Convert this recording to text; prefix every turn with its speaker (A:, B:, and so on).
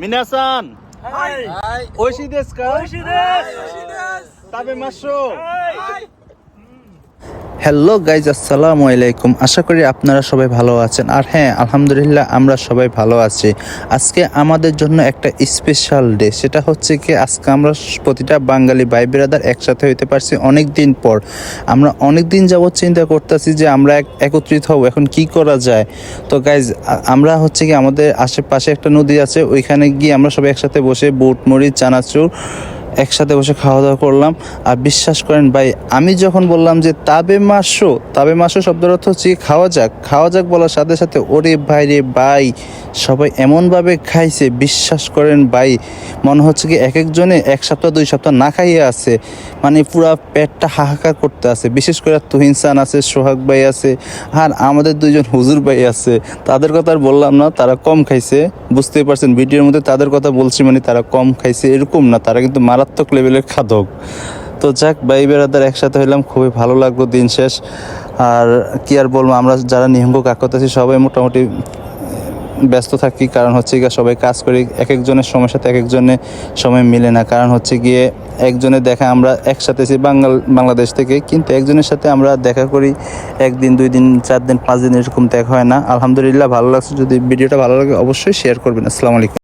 A: মিনাসান
B: はい
A: 美味しいですか
B: 美味しいです
A: 食べましょうহ্যালো guys, আসসালামু আলাইকুম। আশা করি আপনারা সবাই ভালো আছেন। আর হ্যাঁ, আলহামদুলিল্লাহ আমরা সবাই ভালো আছি। আজকে আমাদের জন্য একটা স্পেশাল ডে, সেটা হচ্ছে কি আজকে আমরা প্রতিটা বাঙালি ভাই ব্রাদার একসাথে হইতে পারছি অনেক দিন পর। আমরা অনেক দিন যাবৎ চিন্তা করতেছি যে আমরা একত্রিত হব, এখন কি করা যায়। তো গাইজ, আমরা হচ্ছে কি আমাদের আশেপাশে একটা নদী আছে, ওইখানে গিয়ে আমরা সবাই একসাথে বসে বুট মরিচ চানাচুর একসাথে বসে খাওয়া দাওয়া করলাম। আর বিশ্বাস করেন ভাই, আমি যখন বললাম যে তাবে মাসো শব্দের অর্থ হচ্ছে খাওয়া যাক বলার সাথে সাথে ওরে ভাই রে ভাই, সবাই এমনভাবে খাইছে, বিশ্বাস করেন ভাই, মনে হচ্ছে কি এক একজনে 1 সপ্তাহ 2 সপ্তাহ না খাইয়ে আছে, মানে পুরা পেটটা হাহাকার করতে আছে। বিশেষ করে তুহিন সান আছে, সোহাগ ভাই আছে, আর আমাদের 2জন হুজুর ভাই আছে। তাদের কথা আর বললাম না, তারা কম খাইছে, বুঝতেই পারছেন ভিডিওর মধ্যে তাদের কথা বলছি, মানে তারা কম খাইছে এরকম না, তারা কিন্তু মারাত্মক লেভেলের খাদক। তো যাক, ভাই বেড়াদার একসাথে হইলাম, খুবই ভালো লাগলো দিন শেষ। আর কি আর বলবো, আমরা যারা নিহঙ্গ কাকত আছি সবাই মোটামুটি ব্যস্ত থাকি, কারণ হচ্ছে গিয়ে সবাই কাজ করি, এক একজনের সময়ের সাথে এক একজনের সময় মিলে না। কারণ হচ্ছে গিয়ে একজনের দেখা আমরা একসাথে আছি বাংলাদেশ থেকে, কিন্তু একজনের সাথে আমরা দেখা করি 1 দিন 2 দিন 4 দিন 5 দিন এরকম দেখা হয় না। আলহামদুলিল্লাহ ভালো লাগছে। যদি ভিডিওটা ভালো লাগে অবশ্যই শেয়ার করবেন। আসসালামু আলাইকুম।